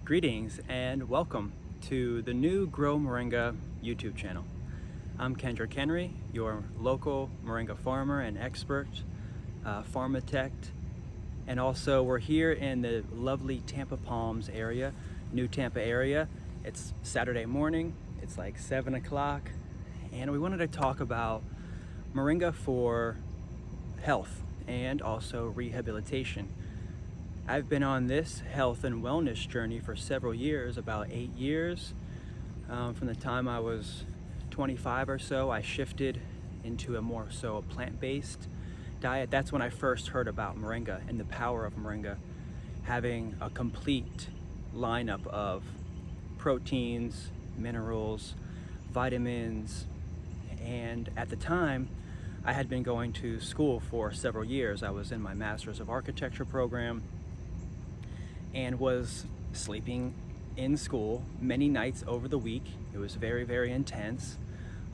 Greetings and welcome to the new Grow Moringa YouTube channel. I'm Kendrick Henry, your local moringa farmer and expert, pharmatech, and also we're here in the lovely Tampa Palms area, New Tampa area. It's Saturday morning, it's like 7 o'clock, and we wanted to talk about moringa for health and also rehabilitation. I've been on this health and wellness journey for several years, about 8 years. From the time I was 25 or so, I shifted into a more so plant-based diet. That's when I first heard about moringa and the power of moringa, having a complete lineup of proteins, minerals, vitamins, and at the time, I had been going to school for several years. I was in my Master's of Architecture program and was sleeping in school many nights over the week. It was very, very intense.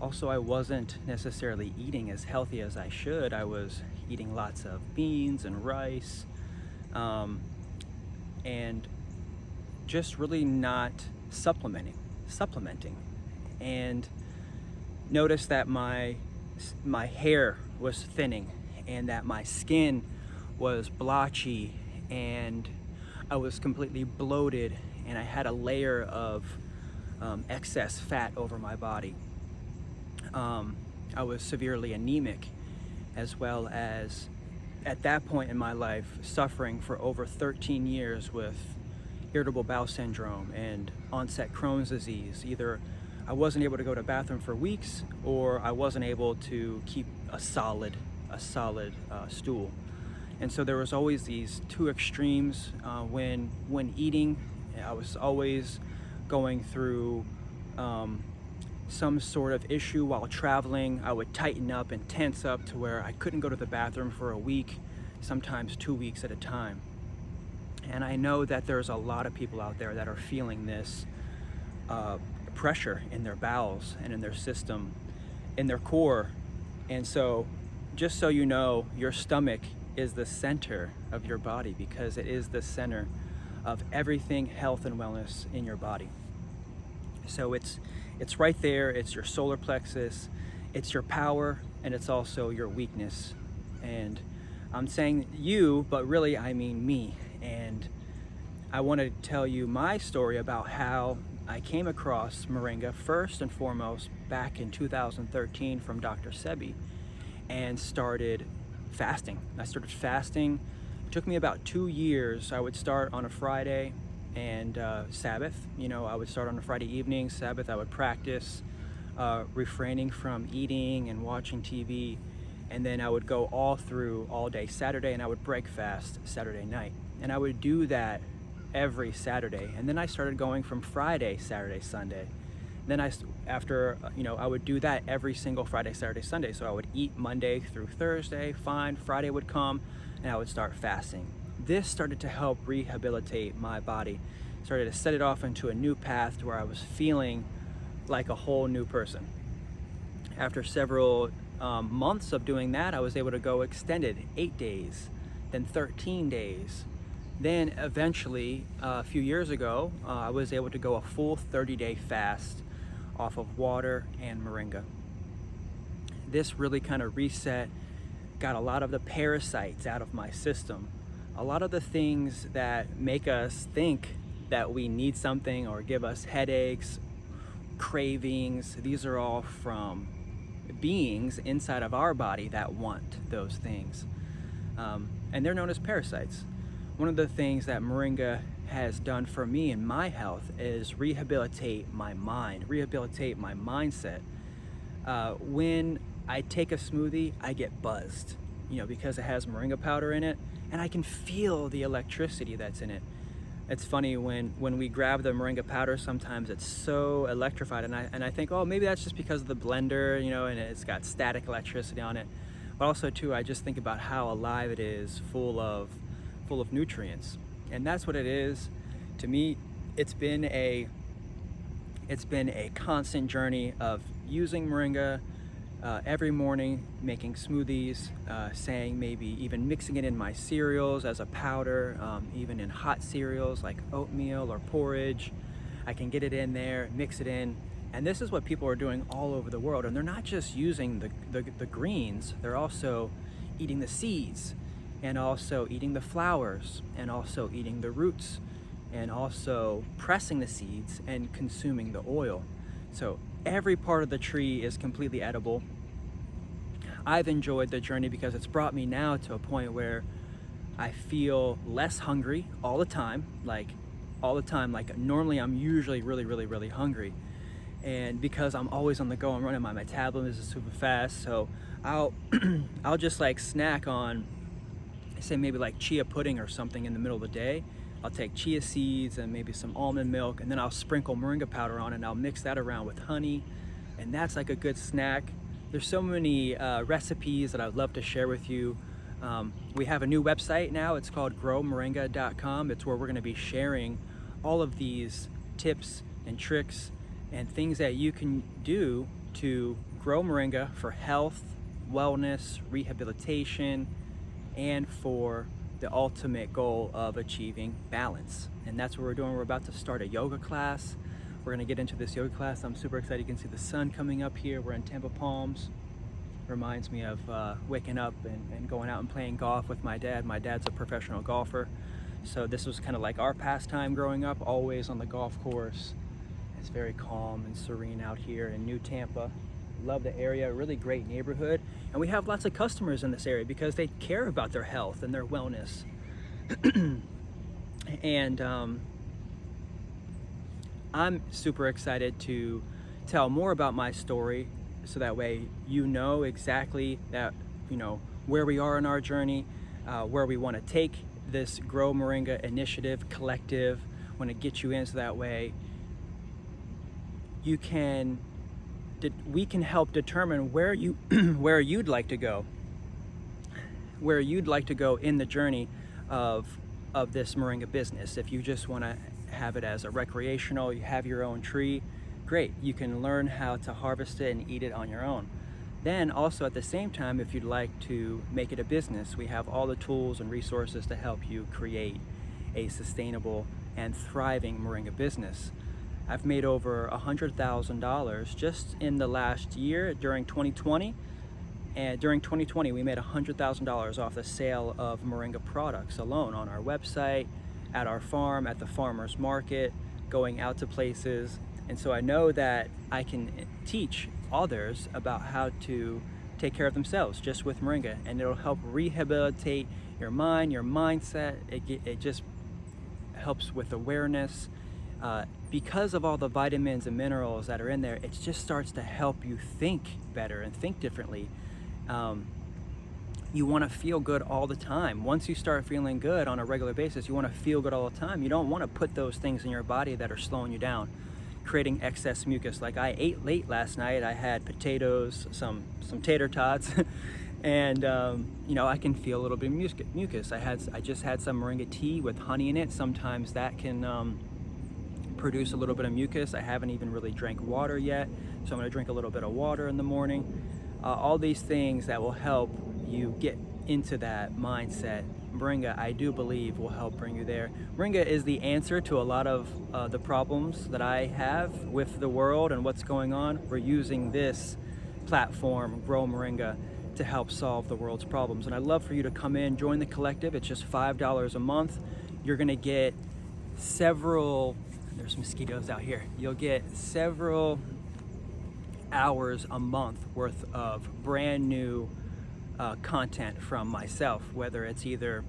Also, I wasn't necessarily eating as healthy as I should. I was eating lots of beans and rice, and just really not supplementing. And noticed that my hair was thinning and that my skin was blotchy and I was completely bloated and I had a layer of excess fat over my body. I was severely anemic, as well as at that point in my life suffering for over 13 years with irritable bowel syndrome and onset Crohn's disease. Either I wasn't able to go to the bathroom for weeks, or I wasn't able to keep a solid stool. And so there was always these two extremes when eating. I was always going through some sort of issue while traveling. I would tighten up and tense up to where I couldn't go to the bathroom for a week, sometimes 2 weeks at a time. And I know that there's a lot of people out there that are feeling this pressure in their bowels and in their system, in their core. And so just so you know, your stomach is the center of your body, because it is the center of everything health and wellness in your body. So it's right there. It's your solar plexus, it's your power, and it's also your weakness. And I'm saying you, but really I mean me. And I want to tell you my story about how I came across moringa first and foremost back in 2013 from Dr. Sebi, and started fasting. I started fasting. It took me about 2 years. I would start on a Friday and Sabbath. I would start on a Friday evening. Sabbath, I would practice refraining from eating and watching TV. And then I would go all day Saturday, and I would break fast Saturday night. And I would do that every Saturday. And then I started going from Friday, Saturday, Sunday. Then I would do that every single Friday, Saturday, Sunday. So I would eat Monday through Thursday, fine. Friday would come and I would start fasting. This started to help rehabilitate my body. Started to set it off into a new path to where I was feeling like a whole new person. After several months of doing that, I was able to go extended 8 days, then 13 days. Then eventually, a few years ago, I was able to go a full 30-day fast off of water and moringa. This really kind of reset, got a lot of the parasites out of my system. A lot of the things that make us think that we need something or give us headaches, cravings, these are all from beings inside of our body that want those things. And they're known as parasites. One of the things that moringa has done for me in my health is rehabilitate my mind, rehabilitate my mindset. When I take a smoothie, I get buzzed, because it has moringa powder in it, and I can feel the electricity that's in it. It's funny, when we grab the moringa powder, sometimes it's so electrified, and I think, oh, maybe that's just because of the blender, and it's got static electricity on it. But also too, I just think about how alive it is, full of nutrients. And that's what it is. To me, it's been a constant journey of using moringa, every morning, making smoothies, saying maybe even mixing it in my cereals as a powder, even in hot cereals like oatmeal or porridge. I can get it in there, mix it in. And this is what people are doing all over the world. And they're not just using the greens, they're also eating the seeds, and also eating the flowers, and also eating the roots, and also pressing the seeds and consuming the oil. So every part of the tree is completely edible. I've enjoyed the journey because it's brought me now to a point where I feel less hungry all the time, like normally I'm usually really hungry. And because I'm always on the go, I'm running, my metabolism is super fast. So I'll I'll just like snack on, say maybe like chia pudding or something in the middle of the day. I'll take chia seeds and maybe some almond milk, and then I'll sprinkle moringa powder on it, and I'll mix that around with honey, and that's like a good snack. There's so many recipes that I'd love to share with you. We have a new website now. It's called growmoringa.com. It's where we're going to be sharing all of these tips and tricks and things that you can do to grow moringa for health, wellness, rehabilitation, and for the ultimate goal of achieving balance. And that's what we're doing. We're about to start a yoga class. We're going to get into this yoga class. I'm super excited. You can see the sun coming up here. We're in Tampa Palms. Reminds me of waking up and going out and playing golf with my dad. My dad's a professional golfer. So this was kind of like our pastime growing up, always on the golf course. It's very calm and serene out here in New Tampa. Love the area, really great neighborhood. And we have lots of customers in this area because they care about their health and their wellness. And I'm super excited to tell more about my story, so that way you know exactly that, you know, where we are in our journey, where we want to take this Grow Moringa initiative collective. Want to get you in so that way you can, we can help determine where you where you'd like to go, in the journey of this moringa business. If you just want to have it as a recreational, you have your own tree, great. You can learn how to harvest it and eat it on your own. Then also at the same time, if you'd like to make it a business, we have all the tools and resources to help you create a sustainable and thriving moringa business. I've made over $100,000 just in the last year during 2020. And during 2020, we made $100,000 off the sale of moringa products alone on our website, at our farm, at the farmer's market, going out to places. And so I know that I can teach others about how to take care of themselves just with moringa, and it'll help rehabilitate your mind, your mindset. It just helps with awareness. Because of all the vitamins and minerals that are in there, it just starts to help you think better and think differently. You want to feel good all the time. Once you start feeling good on a regular basis, you want to feel good all the time. You don't want to put those things in your body that are slowing you down, creating excess mucus. Like I ate late last night. I had potatoes, some tater tots, and you know, I can feel a little bit of mucus. I just had some moringa tea with honey in it. Sometimes that can produce a little bit of mucus. I haven't even really drank water yet, so I'm going to drink a little bit of water in the morning. All these things that will help you get into that mindset. Moringa, I do believe, will help bring you there. Moringa is the answer to a lot of the problems that I have with the world and what's going on. We're using this platform, Grow Moringa, to help solve the world's problems. And I'd love for you to come in, join the collective. It's just $5 a month. You're going to get several, there's mosquitoes out here. You'll get several hours a month worth of brand new content from myself, whether it's either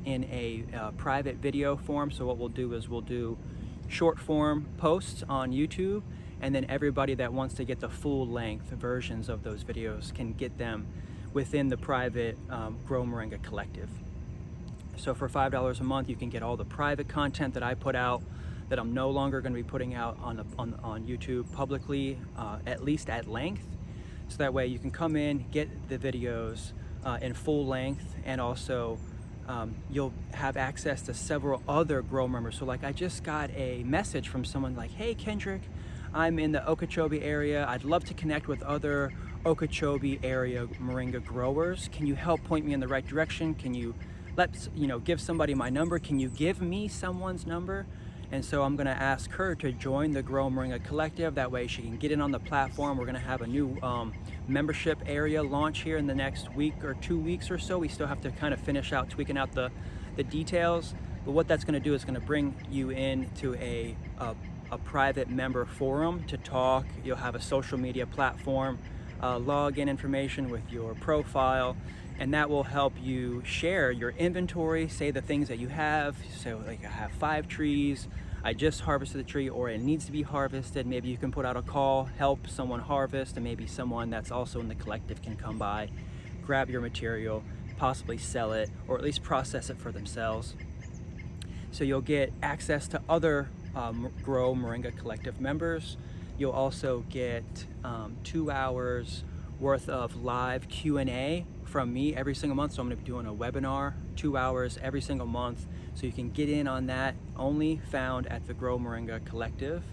in a private video form. So what we'll do is we'll do short form posts on YouTube, and then everybody that wants to get the full length versions of those videos can get them within the private Grow Moringa collective. So for $5 a month, you can get all the private content that I put out, that I'm no longer going to be putting out on YouTube publicly, at least at length. So that way you can come in, get the videos in full length, and also you'll have access to several other grow members. So like I just got a message from someone like, hey Kendrick, I'm in the Okeechobee area. I'd love to connect with other Okeechobee area moringa growers. Can you help point me in the right direction? Can you give somebody my number? Can you give me someone's number? And so I'm gonna ask her to join the Grow Moringa Collective. That way she can get in on the platform. We're gonna have a new membership area launch here in the next week or 2 weeks or so. We still have to kind of finish out tweaking out the details. But what that's gonna do is gonna bring you into a private member forum to talk. You'll have a social media platform, login information with your profile, and that will help you share your inventory, say the things that you have. So like, I have 5 trees, I just harvested the tree, or it needs to be harvested. Maybe you can put out a call, help someone harvest, and maybe someone that's also in the collective can come by, grab your material, possibly sell it, or at least process it for themselves. So you'll get access to other Grow Moringa Collective members. You'll also get 2 hours worth of live Q&A from me every single month. So I'm gonna be doing a webinar, 2 hours every single month. So you can get in on that, only found at the Grow Moringa Collective.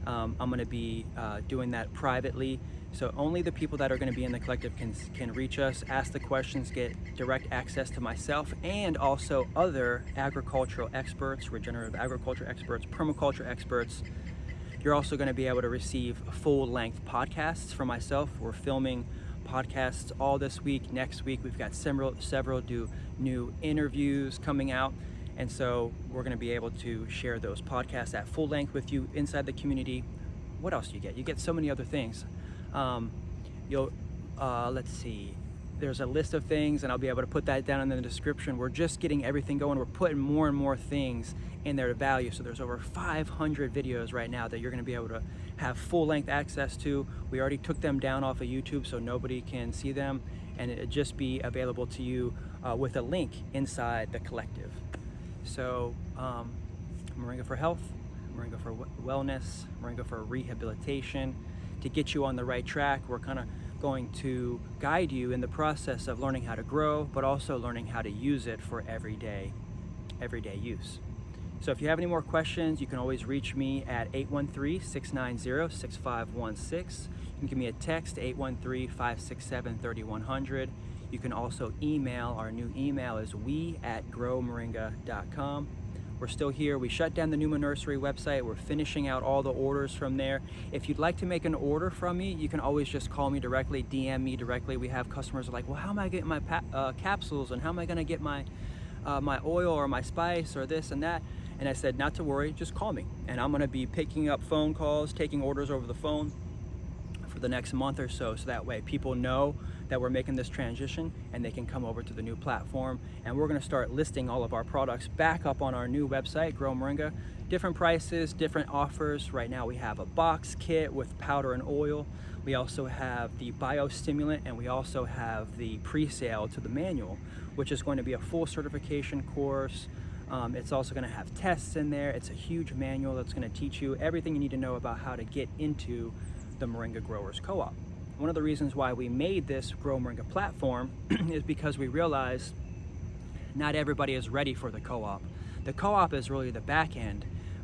I'm gonna be doing that privately. So only the people that are gonna be in the collective can reach us, ask the questions, get direct access to myself, and also other agricultural experts, regenerative agriculture experts, permaculture experts. You're also gonna be able to receive full-length podcasts from myself. We're filming podcasts all this week. Next week, we've got several new interviews coming out. And so we're gonna be able to share those podcasts at full length with you inside the community. What else do you get? You get so many other things. Let's see, there's a list of things, and I'll be able to put that down in the description. We're just getting everything going. We're putting more and more things in there to value. So there's over 500 videos right now that you're gonna be able to have full length access to. We already took them down off of YouTube so nobody can see them, and it'd just be available to you with a link inside the collective. So Moringa for health, Moringa for wellness, Moringa for rehabilitation. To get you on the right track, we're kind of going to guide you in the process of learning how to grow, but also learning how to use it for everyday use. So if you have any more questions, you can always reach me at 813-690-6516. You can give me a text, 813-567-3100. You can also email. Our new email is we@growmoringa.com. We're still here. We shut down the Numa Nursery website. We're finishing out all the orders from there. If you'd like to make an order from me, you can always just call me directly, DM me directly. We have customers who are like, well, how am I getting my capsules, and how am I gonna get my oil or my spice or this and that? And I said, not to worry, just call me. And I'm gonna be picking up phone calls, taking orders over the phone for the next month or so that way people know that we're making this transition and they can come over to the new platform. And we're gonna start listing all of our products back up on our new website, Grow Moringa. Different prices, different offers. Right now we have a box kit with powder and oil. We also have the biostimulant, and we also have the pre-sale to the manual, which is going to be a full certification course. It's also gonna have tests in there. It's a huge manual that's gonna teach you everything you need to know about how to get into the Moringa Growers Co-op. One of the reasons why we made this Grow Moringa platform is because we realized not everybody is ready for the co-op. The co-op is really the back end.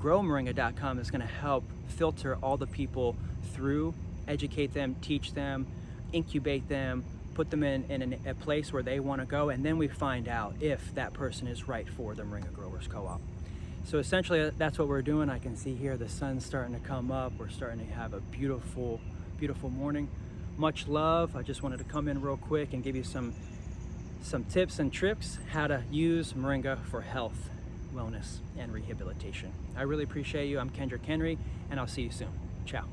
GrowMoringa.com is going to help filter all the people through, educate them, teach them, incubate them, put them in a place where they want to go, and then we find out if that person is right for the Moringa Growers Co-op. So essentially that's what we're doing. I can see here the sun's starting to come up. We're starting to have a beautiful, beautiful morning. Much love. I just wanted to come in real quick and give you some tips and tricks how to use Moringa for health, wellness, and rehabilitation. I really appreciate you. I'm Kendrick Henry, and I'll see you soon. Ciao.